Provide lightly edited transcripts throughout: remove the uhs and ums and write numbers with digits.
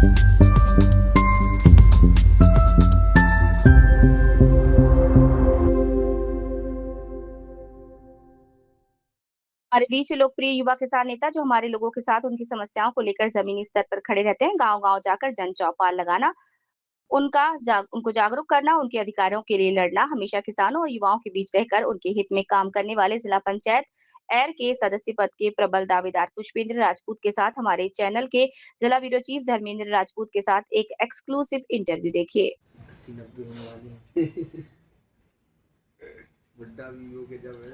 हमारे बीच लोकप्रिय युवा किसान नेता जो हमारे लोगों के साथ उनकी समस्याओं को लेकर जमीनी स्तर पर खड़े रहते हैं, गांव-गांव जाकर जन चौपाल लगाना, उनको जागरूक करना, उनके अधिकारों के लिए लड़ना, हमेशा किसानों और युवाओं के बीच रहकर उनके हित में काम करने वाले जिला पंचायत एर के सदस्य पद के प्रबल दावेदार पुष्पेंद्र राजपूत के साथ हमारे चैनल के जिला ब्यूरो चीफ धर्मेंद्र राजपूत के साथ एक एक्सक्लूसिव इंटरव्यू देखिए। 80-90 होने वाले हैं। बुड्ढा भी हो के जब है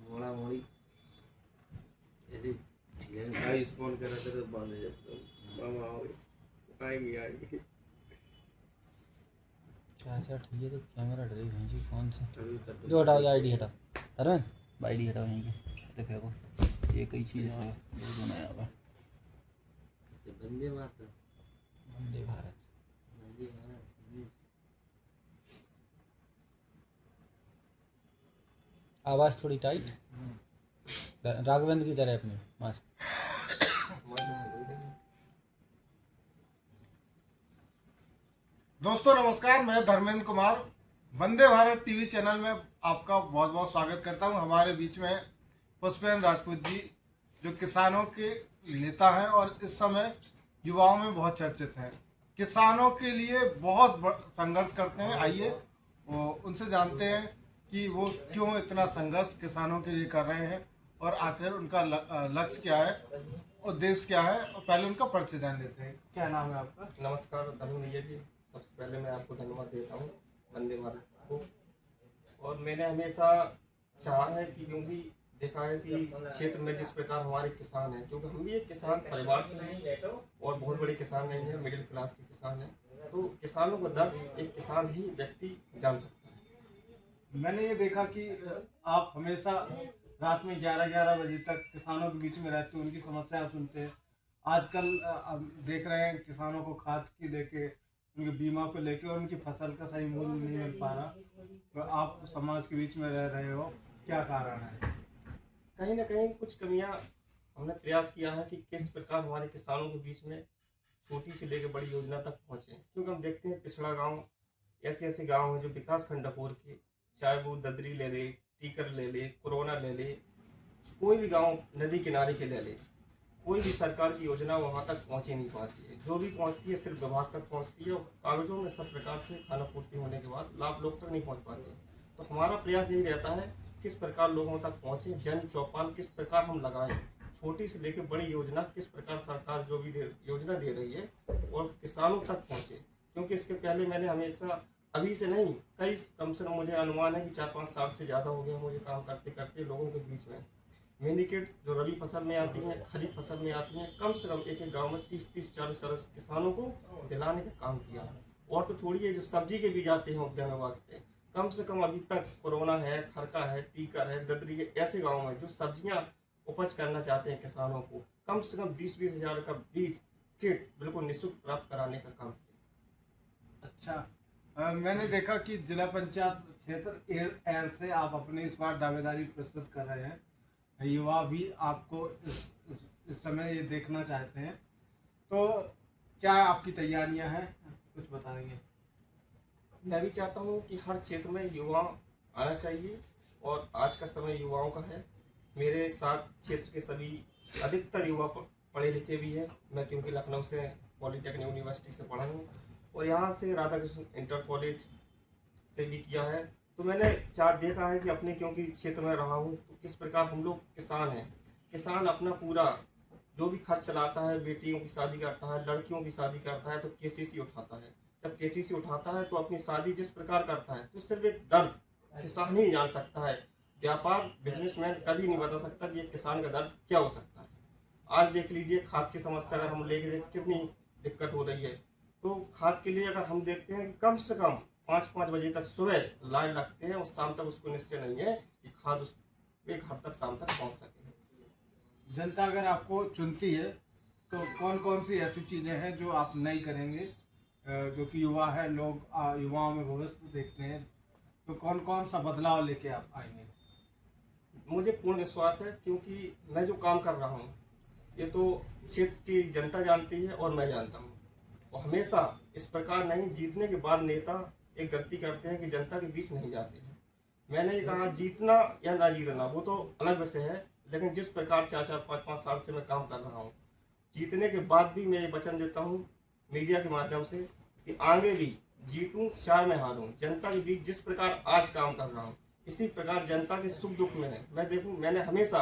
मोड़ा मोड़ी यदि आइस फोन करा तो बांध जाता हूँ मामा आएंगे आएंगे अच्छा ठीक है। तो कैमरा डरे भेजी कौन सा जो हटाओ आईडी हटाओ अरे आईडी हटाओ यहीं के देखो ये कई चीज़ है जो नया हुआ वंदे मातरम वंदे भारत आवाज़ थोड़ी टाइट राघवेंद्र की तरह अपनी मस्त। दोस्तों नमस्कार, मैं धर्मेंद्र कुमार वंदे भारत टीवी चैनल में आपका बहुत बहुत स्वागत करता हूं। हमारे बीच में पुष्पेंद्र राजपूत जी जो किसानों के नेता हैं और इस समय युवाओं में बहुत चर्चित हैं। किसानों के लिए बहुत संघर्ष करते हैं। आइए उनसे जानते हैं कि वो क्यों इतना संघर्ष किसानों के लिए कर रहे हैं और आखिर उनका लक्ष्य क्या है, उद्देश्य क्या है। और पहले उनका परिचय जान लेते हैं। क्या नाम है आपका? नमस्कार धर्मेंद्र जी, सबसे पहले मैं आपको धन्यवाद देता हूँ वंदे भारत को। और मैंने हमेशा चाहा है कि क्योंकि देखा है कि क्षेत्र में जिस प्रकार हमारे किसान हैं, क्योंकि हम भी एक किसान परिवार से हैं और बहुत बड़े किसान नहीं हैं, मिडिल क्लास के किसान हैं, तो किसानों का दर्द एक किसान ही व्यक्ति जान सकता है। मैंने ये देखा कि आप हमेशा रात में 11-11 बजे तक किसानों के बीच में रहते हो, उनकी समस्याएं सुनते हैं। आजकल देख रहे हैं किसानों को खाद की लेके, उनके बीमा को लेके और उनकी फसल का सही मूल्य नहीं मिल पा रहा। तो आप समाज के बीच में रह रहे हो, क्या कारण है? कहीं ना कहीं कुछ कमियां हमने प्रयास किया है कि किस प्रकार हमारे किसानों के बीच में छोटी से लेकर बड़ी योजना तक पहुंचे, क्योंकि हम देखते हैं पिछड़ा गांव ऐसे ऐसे गांव हैं जो विकास खंड अपोर के, चाहे वो ददरी ले ले, टीकर ले ले, कोरोना ले ले, कोई भी गांव नदी किनारे के ले ले, कोई भी सरकार की योजना वहां तक पहुंच ही नहीं पाती है। जो भी पहुंचती है सिर्फ विभाग तक पहुंचती है और कागजों में सब प्रकार से खाना पूर्ति होने के बाद लाभ लोग तक नहीं पहुंच पाते। तो हमारा प्रयास यही रहता है किस प्रकार लोगों तक पहुंचे, जन चौपाल किस प्रकार हम लगाएं, छोटी से लेकर बड़ी योजना किस प्रकार सरकार जो भी योजना दे रही है और किसानों तक पहुंचे। क्योंकि इसके पहले मैंने हमेशा अभी से नहीं, कई कम से कम मुझे अनुमान है कि 4-5 साल से ज़्यादा हो गया मुझे काम करते करते लोगों के बीच में मिनीकेट जो रबी फसल में आती हैं, खरीफ फसल में आती हैं, कम से कम एक एक गांव में 30-40 किसानों को दिलाने का काम किया। और तो छोड़िए जो सब्जी के बीज आते हैं उद्यान विभाग से कम अभी तक कोरोना है, खरका है, टीकर है, ददरी है, ऐसे गाँव में जो सब्जियाँ उपज करना चाहते हैं किसानों को कम से कम 20-20 हज़ार का बीज किट बिल्कुल निःशुल्क प्राप्त कराने का काम किया। अच्छा, मैंने देखा कि जिला पंचायत क्षेत्र एर से आप अपने इस बार दावेदारी प्रस्तुत कर रहे हैं। युवा भी आपको इस समय ये देखना चाहते हैं, तो क्या आपकी तैयारियां हैं, कुछ बताएंगे? मैं भी चाहता हूँ कि हर क्षेत्र में युवा आना चाहिए और आज का समय युवाओं का है। मेरे साथ क्षेत्र के सभी अधिकतर युवा पढ़े लिखे भी हैं। मैं क्योंकि लखनऊ से पॉलिटेक्निक यूनिवर्सिटी से पढ़ा हूँ और यहाँ से राधा कृष्ण इंटर कॉलेज से भी किया है, तो मैंने देखा है कि अपने क्योंकि क्षेत्र में रहा हूँ तो किस प्रकार हम लोग किसान हैं। किसान अपना पूरा जो भी खर्च चलाता है, बेटियों की शादी करता है, लड़कियों की शादी करता है तो केसीसी उठाता है। जब केसीसी उठाता है तो अपनी शादी जिस प्रकार करता है तो सिर्फ एक दर्द किसान ही जान सकता है। व्यापार बिजनेसमैन कभी नहीं बता सकता कि एक किसान का दर्द क्या हो सकता है। आज देख लीजिए खाद की समस्या अगर हम लेके कितनी दिक्कत हो रही है, तो खाद के लिए अगर हम देखते हैं कि कम से कम 5-5 बजे तक सुबह लाइन लगते हैं और शाम तक उसको निश्चय नहीं है कि खाद उस एक घर तक शाम तक पहुंच सके। जनता अगर आपको चुनती है तो कौन कौन सी ऐसी चीज़ें हैं जो आप नहीं करेंगे? जो कि युवा है, लोग युवाओं में भविष्य देखते हैं, तो कौन कौन सा बदलाव लेके आप आएंगे? मुझे पूर्ण विश्वास है क्योंकि मैं जो काम कर रहा हूँ ये तो क्षेत्र की जनता जानती है और मैं जानता हूँ। और हमेशा इस प्रकार नहीं, जीतने के बाद नेता एक गलती करते हैं कि जनता के बीच नहीं जाते हैं। मैंने ये कहा जीतना या ना जीतना वो तो अलग विषय है, लेकिन जिस प्रकार 4-4, 5-5 साल से मैं काम कर रहा हूँ, जीतने के बाद भी मैं ये वचन देता हूँ मीडिया के माध्यम से कि आगे भी जीतूं चाहे मैं हारूं, जनता के बीच जिस प्रकार आज काम कर रहा हूँ इसी प्रकार जनता के सुख दुख में है मैं देखूं। मैंने हमेशा,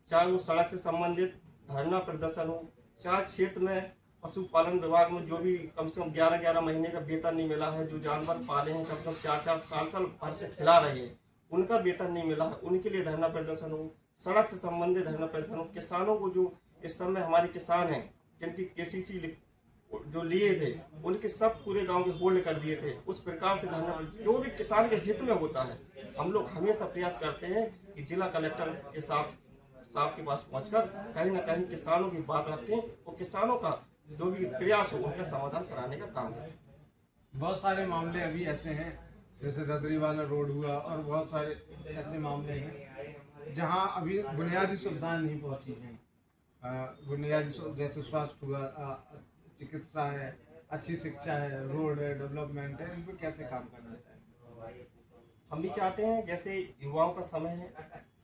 चाहे वो सड़क से संबंधित धरना प्रदर्शन हो, चाहे क्षेत्र में पशुपालन विभाग में जो भी कम से कम 11-11 महीने का वेतन नहीं मिला है, जो जानवर पाले हैं कम से कम 4-4 साल भर से खिला रहे हैं, उनका वेतन नहीं मिला है, उनके लिए धरना प्रदर्शन हो, सड़क से संबंधित धरना प्रदर्शन हो, किसानों को जो इस समय हमारे किसान हैं जिनकी केसीसी जो लिए थे उनके सब पूरे गांव के होल्ड कर दिए थे, उस प्रकार से धरना जो भी किसान के हित में होता है हम लोग हमेशा प्रयास करते हैं कि जिला कलेक्टर के साहब के पास पहुंचकर कहीं ना कहीं किसानों की बात रखें और किसानों का जो भी प्रयास हो उनका समाधान कराने का काम करें। बहुत सारे मामले अभी ऐसे हैं, जैसे ददरी वाला रोड हुआ और बहुत सारे ऐसे मामले हैं जहां अभी बुनियादी सुविधाएं नहीं पहुंची हैं। बुनियादी जैसे स्वास्थ्य हुआ, चिकित्सा है, अच्छी शिक्षा है, रोड है, डेवलपमेंट है, इन पर कैसे काम करना चाहिए? हम भी चाहते हैं, जैसे युवाओं का समय है,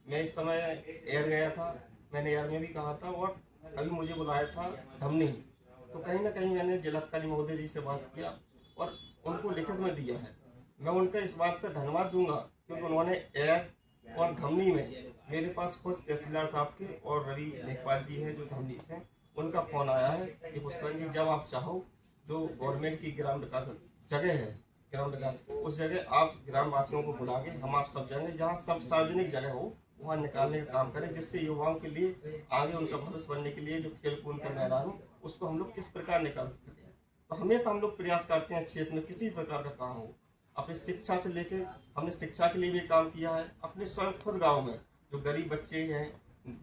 मैं इस समय एयर गया था, मैंने एयर में भी कहा था और अभी मुझे बुलाया था धमनी, तो कहीं ना कहीं मैंने जिलाधिकारी महोदय जी से बात किया और उनको लिखित में दिया है। मैं उनका इस बात पर धन्यवाद दूंगा क्योंकि उन्होंने एयर और धमनी में मेरे पास खुद तहसीलदार साहब के और रवि लेखपाल जी हैं जो धमनी से, उनका फोन आया है कि पुष्पन जी जब आप चाहो, जो गवर्नमेंट की ग्राम विकास जगह है, ग्राम विकास उस जगह आप ग्रामवासियों को बुला के हम आप सब जगह जहाँ सब सार्वजनिक जगह हो वहाँ निकालने का काम करें, जिससे युवाओं के लिए आगे उनका भविष्य बनने के लिए जो खेल कूद का मैदान हो उसको हम लोग किस प्रकार निकाल सकें। तो हमेशा हम लोग प्रयास करते हैं क्षेत्र में किसी प्रकार का काम हो, अपनी शिक्षा से लेके हमने शिक्षा के लिए भी काम किया है, अपने स्वयं खुद गाँव में जो गरीब बच्चे हैं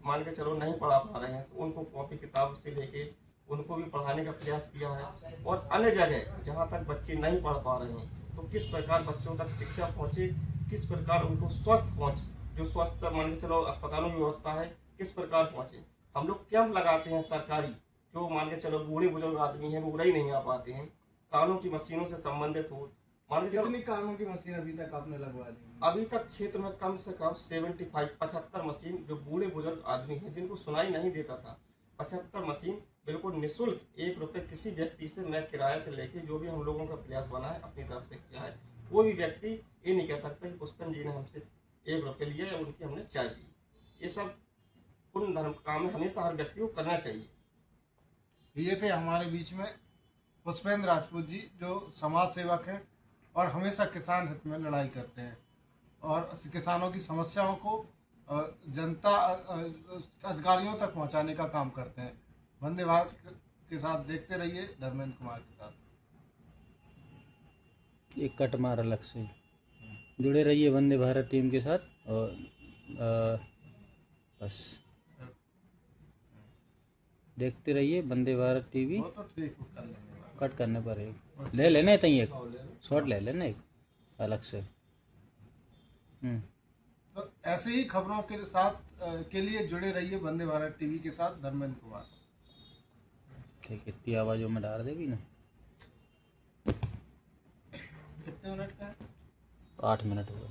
मान के चलो नहीं पढ़ा पा रहे हैं तो उनको कॉपी किताब से लेके उनको भी पढ़ाने का प्रयास किया है, और अन्य जगह जहाँ तक बच्चे नहीं पढ़ पा रहे हैं तो किस प्रकार बच्चों तक शिक्षा पहुँचे, किस प्रकार उनको स्वस्थ पहुँचे, जो स्वस्थ मान के चलो अस्पतालों की व्यवस्था है किस प्रकार पहुँचे। हम लोग कैंप लगाते हैं सरकारी, जो मान के चलो बूढ़े बुजुर्ग आदमी हैं वो उड़ा ही नहीं आ पाते हैं, कानों की मशीनों से संबंधित हो, मान के कितनी कानों की मशीन अभी तक आपने लगवा दी? अभी तक क्षेत्र में कम से कम 75 मशीन, जो बूढ़े बुजुर्ग आदमी हैं जिनको सुनाई नहीं देता था, 75 मशीन बिल्कुल निःशुल्क 1 रुपये किसी व्यक्ति से मैं किराए से लेके जो भी हम लोगों का प्रयास बना है अपनी तरफ से किया है। कोई भी व्यक्ति ये नहीं कह सकता कि पुष्पन जी ने हमसे 1 रुपये लिया या उनकी हमने चाय ली। ये सब पुण्य धर्म का काम है, हमेशा हर व्यक्ति को करना चाहिए। ये थे हमारे बीच में पुष्पेंद्र राजपूत जी, जो समाज सेवक हैं और हमेशा किसान हित में लड़ाई करते हैं और किसानों की समस्याओं को जनता अधिकारियों तक पहुंचाने का काम करते हैं। वंदे भारत के साथ देखते रहिए धर्मेंद्र कुमार के साथ। एक कट मार अलग से जुड़े रहिए वंदे भारत टीम के साथ और बस देखते रहिए वंदे भारत टीवी। वो तो ठीक कर लेंगे, कट करने पर एक ले लेना तहीं एक शॉट ले लेना एक अलग से। तो ऐसे ही खबरों के साथ के लिए जुड़े रहिए वंदे भारत टीवी के साथ धर्मेंद्र कुमार। ठीक, इतनी आवाज़ों में डाल देगी ना। कितने मिनट का है? 8 मिनट हुआ।